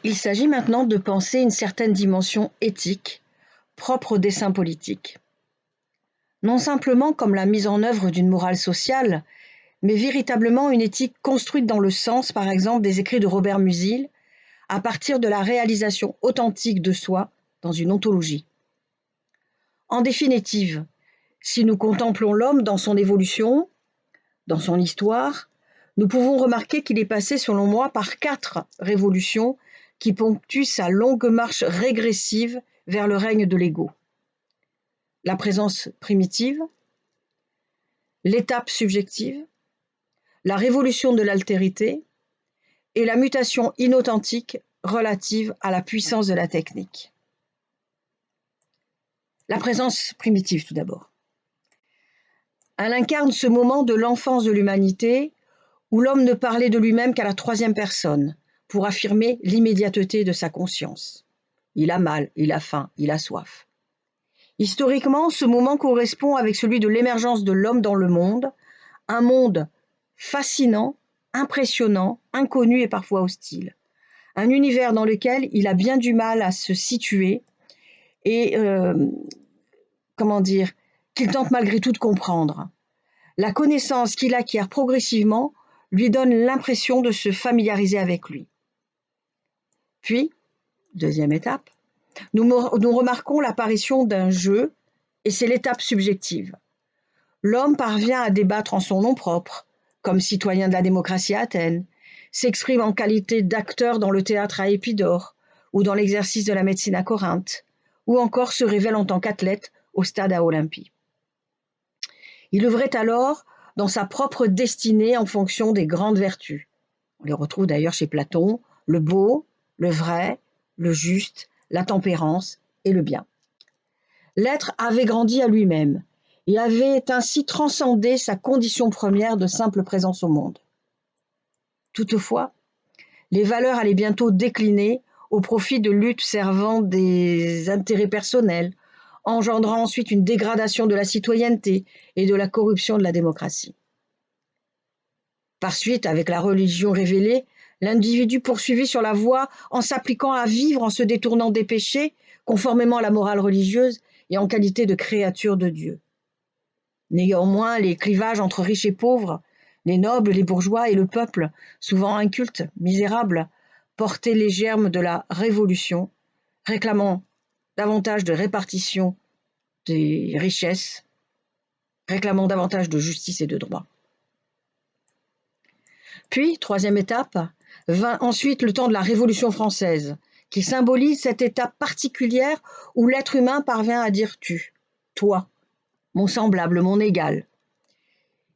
Il s'agit maintenant de penser une certaine dimension éthique propre au dessin politique. Non simplement comme la mise en œuvre d'une morale sociale, mais véritablement une éthique construite dans le sens, par exemple, des écrits de Robert Musil, à partir de la réalisation authentique de soi dans une ontologie. En définitive, si nous contemplons l'homme dans son évolution, dans son histoire, nous pouvons remarquer qu'il est passé, selon moi, par 4 révolutions qui ponctuent sa longue marche régressive vers le règne de l'ego. La présence primitive, l'étape subjective, la révolution de l'altérité et la mutation inauthentique relative à la puissance de la technique. La présence primitive, tout d'abord. Elle incarne ce moment de l'enfance de l'humanité où l'homme ne parlait de lui-même qu'à la 3e personne pour affirmer l'immédiateté de sa conscience. Il a mal, il a faim, il a soif. Historiquement, ce moment correspond avec celui de l'émergence de l'homme dans le monde, un monde fascinant, impressionnant, inconnu et parfois hostile. Un univers dans lequel il a bien du mal à se situer et, qu'il tente malgré tout de comprendre. La connaissance qu'il acquiert progressivement lui donne l'impression de se familiariser avec lui. Puis, 2e étape, nous remarquons l'apparition d'un jeu, et c'est l'étape subjective. L'homme parvient à débattre en son nom propre, comme citoyen de la démocratie à Athènes, s'exprime en qualité d'acteur dans le théâtre à Épidore, ou dans l'exercice de la médecine à Corinthe, ou encore se révèle en tant qu'athlète au stade à Olympie. Il œuvrait alors dans sa propre destinée en fonction des grandes vertus. On les retrouve d'ailleurs chez Platon, le beau, le vrai, le juste, la tempérance et le bien. L'être avait grandi à lui-même et avait ainsi transcendé sa condition première de simple présence au monde. Toutefois, les valeurs allaient bientôt décliner au profit de luttes servant des intérêts personnels, engendrant ensuite une dégradation de la citoyenneté et de la corruption de la démocratie. Par suite, avec la religion révélée, l'individu poursuivit sur la voie en s'appliquant à vivre en se détournant des péchés, conformément à la morale religieuse et en qualité de créature de Dieu. Néanmoins, les clivages entre riches et pauvres, les nobles, les bourgeois et le peuple, souvent inculte, misérable, portaient les germes de la Révolution, réclamant davantage de répartition des richesses, réclamant davantage de justice et de droit. Puis, 3e étape, vint ensuite le temps de la Révolution française, qui symbolise cette étape particulière où l'être humain parvient à dire « tu »,« toi », mon semblable, mon égal.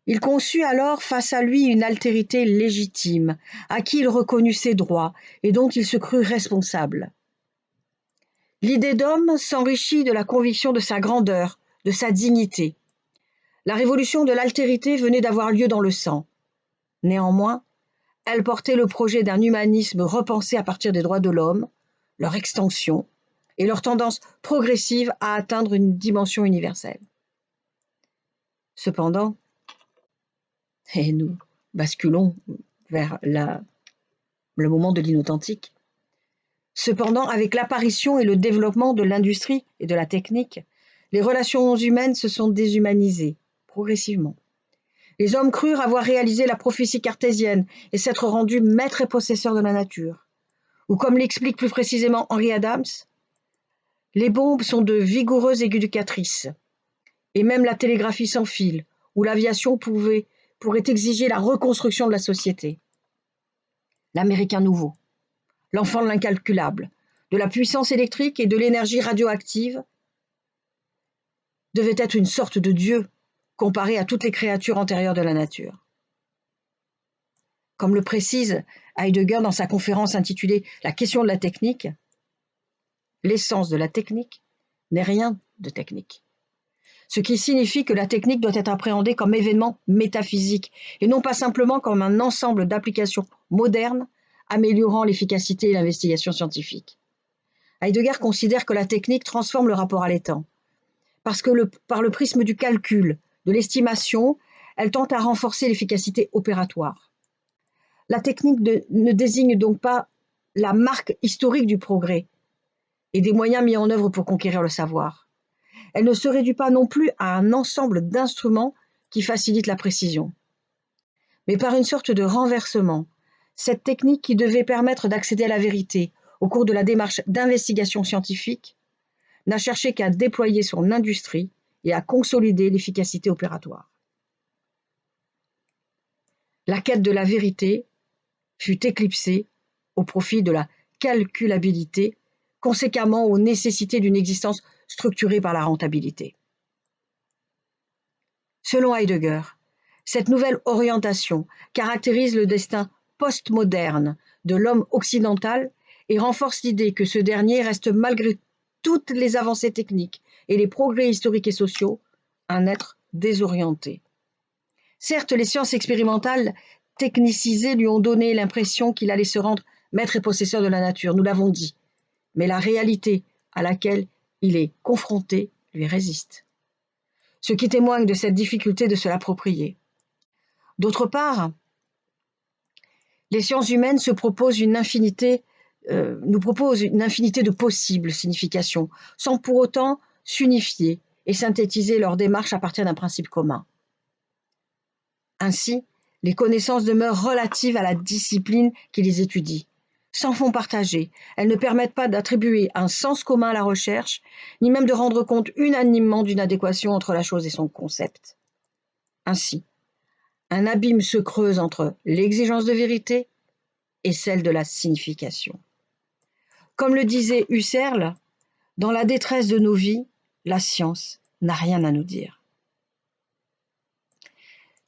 Il conçut alors face à lui une altérité légitime, à qui il reconnut ses droits et dont il se crut responsable. L'idée d'homme s'enrichit de la conviction de sa grandeur, de sa dignité. La révolution de l'altérité venait d'avoir lieu dans le sang. Néanmoins, elle portait le projet d'un humanisme repensé à partir des droits de l'homme, leur extension et leur tendance progressive à atteindre une dimension universelle. Cependant, et nous basculons vers le moment de l'inauthentique, cependant, avec l'apparition et le développement de l'industrie et de la technique, les relations humaines se sont déshumanisées progressivement. Les hommes crurent avoir réalisé la prophétie cartésienne et s'être rendus maîtres et possesseurs de la nature. Ou comme l'explique plus précisément Henry Adams, les bombes sont de vigoureuses éducatrices, et même la télégraphie sans fil ou l'aviation pourrait exiger la reconstruction de la société. L'Américain nouveau, l'enfant de l'incalculable, de la puissance électrique et de l'énergie radioactive, devait être une sorte de Dieu comparé à toutes les créatures antérieures de la nature. Comme le précise Heidegger dans sa conférence intitulée « La question de la technique », l'essence de la technique n'est rien de technique. Ce qui signifie que la technique doit être appréhendée comme événement métaphysique et non pas simplement comme un ensemble d'applications modernes améliorant l'efficacité et l'investigation scientifique. Heidegger considère que la technique transforme le rapport à l'état, parce que par le prisme du calcul, de l'estimation, elle tente à renforcer l'efficacité opératoire. La technique ne désigne donc pas la marque historique du progrès et des moyens mis en œuvre pour conquérir le savoir. Elle ne se réduit pas non plus à un ensemble d'instruments qui facilitent la précision. Mais par une sorte de renversement, cette technique qui devait permettre d'accéder à la vérité au cours de la démarche d'investigation scientifique n'a cherché qu'à déployer son industrie et à consolider l'efficacité opératoire. La quête de la vérité fut éclipsée au profit de la calculabilité, conséquemment aux nécessités d'une existence structurée par la rentabilité. Selon Heidegger, cette nouvelle orientation caractérise le destin postmoderne de l'homme occidental et renforce l'idée que ce dernier reste malgré toutes les avancées techniques et les progrès historiques et sociaux, un être désorienté. Certes, les sciences expérimentales technicisées lui ont donné l'impression qu'il allait se rendre maître et possesseur de la nature, nous l'avons dit, mais la réalité à laquelle il est confronté lui résiste, ce qui témoigne de cette difficulté de se l'approprier. D'autre part, les sciences humaines nous proposent une infinité de possibles significations, sans pour autant s'unifier et synthétiser leur démarche à partir d'un principe commun. Ainsi, les connaissances demeurent relatives à la discipline qui les étudie. Sans fond partagé, elles ne permettent pas d'attribuer un sens commun à la recherche, ni même de rendre compte unanimement d'une adéquation entre la chose et son concept. Ainsi, un abîme se creuse entre l'exigence de vérité et celle de la signification. Comme le disait Husserl, dans la détresse de nos vies, la science n'a rien à nous dire.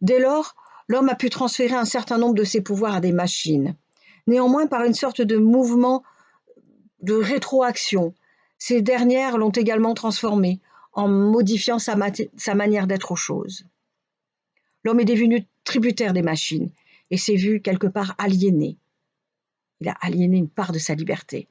Dès lors, l'homme a pu transférer un certain nombre de ses pouvoirs à des machines. Néanmoins, par une sorte de mouvement de rétroaction, ces dernières l'ont également transformé en modifiant sa manière d'être aux choses. L'homme est devenu tributaire des machines et s'est vu quelque part aliéné. Il a aliéné une part de sa liberté.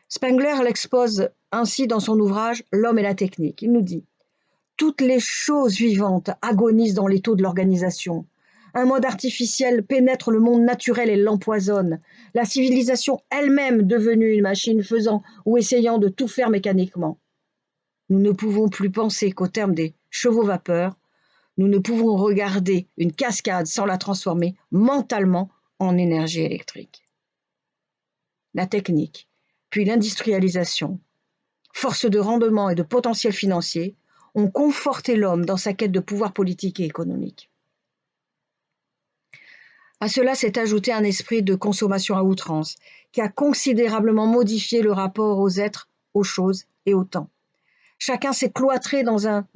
Spengler l'expose ainsi dans son ouvrage « L'homme et la technique ». Il nous dit « Toutes les choses vivantes agonisent dans l'étau de l'organisation. Un mode artificiel pénètre le monde naturel et l'empoisonne. La civilisation elle-même devenue une machine faisant ou essayant de tout faire mécaniquement. Nous ne pouvons plus penser qu'au terme des chevaux-vapeurs. Nous ne pouvons regarder une cascade sans la transformer mentalement en énergie électrique. » La technique, puis l'industrialisation, force de rendement et de potentiel financier, ont conforté l'homme dans sa quête de pouvoir politique et économique. À cela s'est ajouté un esprit de consommation à outrance qui a considérablement modifié le rapport aux êtres, aux choses et au temps. Chacun s'est cloîtré dans un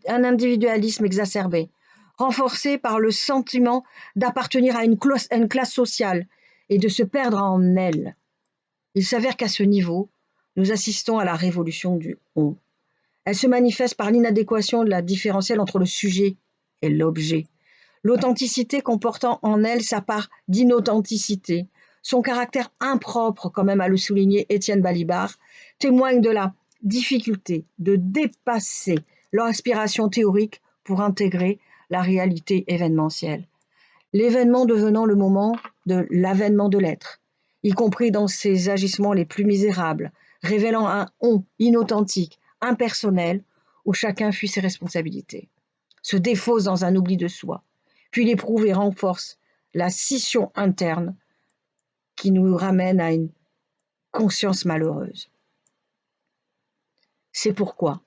individualisme exacerbé, renforcé par le sentiment d'appartenir à une classe sociale et de se perdre en elle. Il s'avère qu'à ce niveau, nous assistons à la révolution du « on ». Elle se manifeste par l'inadéquation de la différentielle entre le sujet et l'objet. L'authenticité comportant en elle sa part d'inauthenticité, son caractère impropre, quand même à le souligner Étienne Balibar, témoigne de la difficulté de dépasser l'aspiration théorique pour intégrer la réalité événementielle. L'événement devenant le moment de l'avènement de l'être, y compris dans ses agissements les plus misérables, révélant un « on » inauthentique, impersonnel, où chacun fuit ses responsabilités, se défausse dans un oubli de soi, puis l'éprouve et renforce la scission interne qui nous ramène à une conscience malheureuse. C'est pourquoi,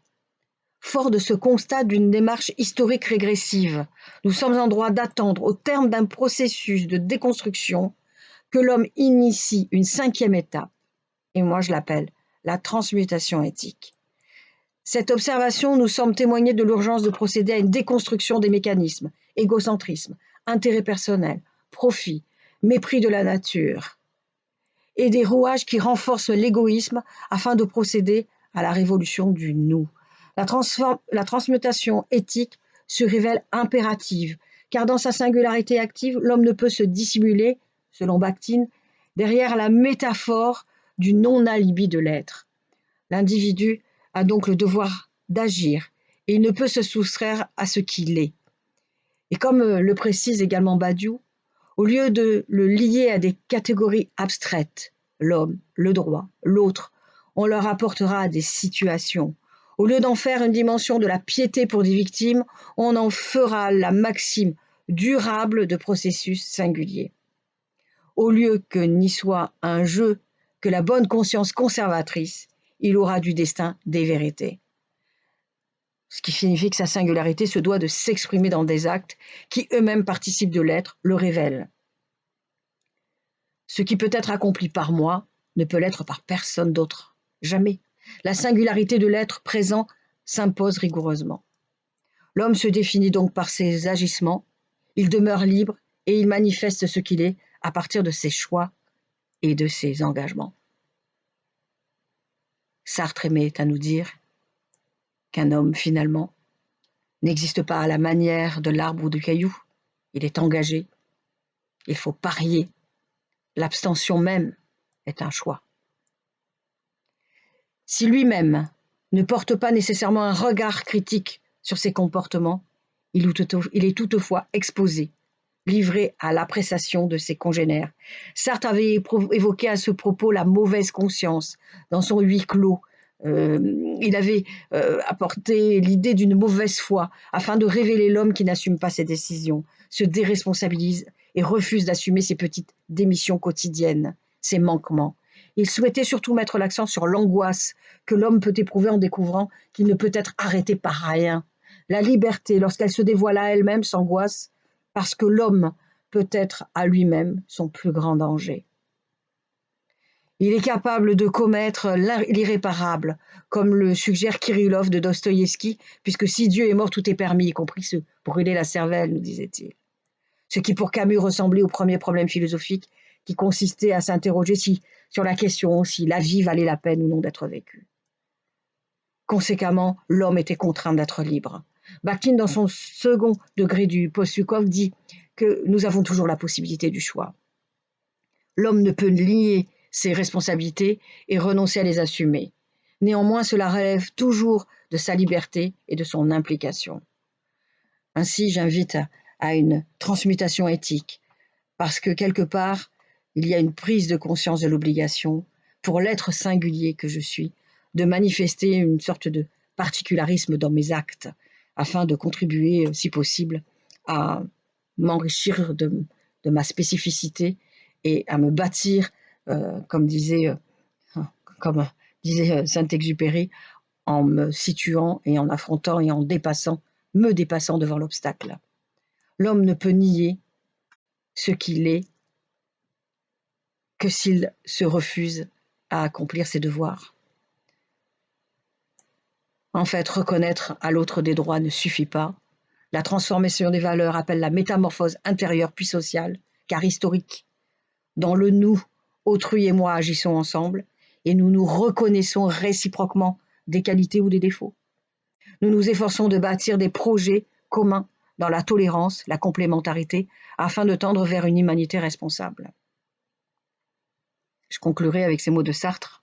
fort de ce constat d'une démarche historique régressive, nous sommes en droit d'attendre, au terme d'un processus de déconstruction, que l'homme initie une 5e étape, et moi je l'appelle la transmutation éthique. Cette observation nous semble témoigner de l'urgence de procéder à une déconstruction des mécanismes, égocentrisme, intérêt personnel, profit, mépris de la nature, et des rouages qui renforcent l'égoïsme afin de procéder à la révolution du nous. La transmutation éthique se révèle impérative, car dans sa singularité active, l'homme ne peut se dissimuler, selon Bakhtin, derrière la métaphore du non-alibi de l'être. L'individu a donc le devoir d'agir et il ne peut se soustraire à ce qu'il est. Et comme le précise également Badiou, au lieu de le lier à des catégories abstraites, l'homme, le droit, l'autre, on leur apportera des situations. Au lieu d'en faire une dimension de la piété pour des victimes, on en fera la maxime durable de processus singuliers. Au lieu que n'y soit un jeu que la bonne conscience conservatrice, il aura du destin des vérités. Ce qui signifie que sa singularité se doit de s'exprimer dans des actes qui eux-mêmes participent de l'être, le révèlent. Ce qui peut être accompli par moi ne peut l'être par personne d'autre. Jamais. La singularité de l'être présent s'impose rigoureusement. L'homme se définit donc par ses agissements, il demeure libre et il manifeste ce qu'il est à partir de ses choix et de ses engagements. Sartre aimait à nous dire qu'un homme, finalement, n'existe pas à la manière de l'arbre ou du caillou. Il est engagé, il faut parier. L'abstention même est un choix. Si lui-même ne porte pas nécessairement un regard critique sur ses comportements, il est toutefois exposé, livré à l'appréciation de ses congénères. Sartre avait évoqué à ce propos la mauvaise conscience dans son huis clos. Il avait apporté l'idée d'une mauvaise foi afin de révéler l'homme qui n'assume pas ses décisions, se déresponsabilise et refuse d'assumer ses petites démissions quotidiennes, ses manquements. Il souhaitait surtout mettre l'accent sur l'angoisse que l'homme peut éprouver en découvrant qu'il ne peut être arrêté par rien. La liberté, lorsqu'elle se dévoile à elle-même, s'angoisse parce que l'homme peut être à lui-même son plus grand danger. Il est capable de commettre l'irréparable, comme le suggère Kirillov de Dostoïevski, puisque si Dieu est mort, tout est permis, y compris se brûler la cervelle, nous disait-il. Ce qui pour Camus ressemblait au premier problème philosophique qui consistait à s'interroger sur la question si la vie valait la peine ou non d'être vécue. Conséquemment, l'homme était contraint d'être libre. Bakhtin, dans son second degré du Postukov, dit que nous avons toujours la possibilité du choix. L'homme ne peut nier ses responsabilités et renoncer à les assumer. Néanmoins, cela relève toujours de sa liberté et de son implication. Ainsi, j'invite à une transmutation éthique, parce que quelque part, il y a une prise de conscience de l'obligation, pour l'être singulier que je suis, de manifester une sorte de particularisme dans mes actes, afin de contribuer, si possible, à m'enrichir de ma spécificité et à me bâtir, comme disait Saint-Exupéry, en me situant et en affrontant et en me dépassant devant l'obstacle. L'homme ne peut nier ce qu'il est que s'il se refuse à accomplir ses devoirs. En fait, reconnaître à l'autre des droits ne suffit pas. La transformation des valeurs appelle la métamorphose intérieure puis sociale, car historique. Dans le nous, autrui et moi agissons ensemble, et nous nous reconnaissons réciproquement des qualités ou des défauts. Nous nous efforçons de bâtir des projets communs dans la tolérance, la complémentarité, afin de tendre vers une humanité responsable. Je conclurai avec ces mots de Sartre.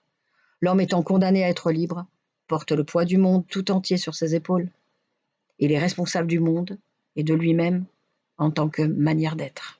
L'homme étant condamné à être libre, porte le poids du monde tout entier sur ses épaules. Il est responsable du monde et de lui-même en tant que manière d'être.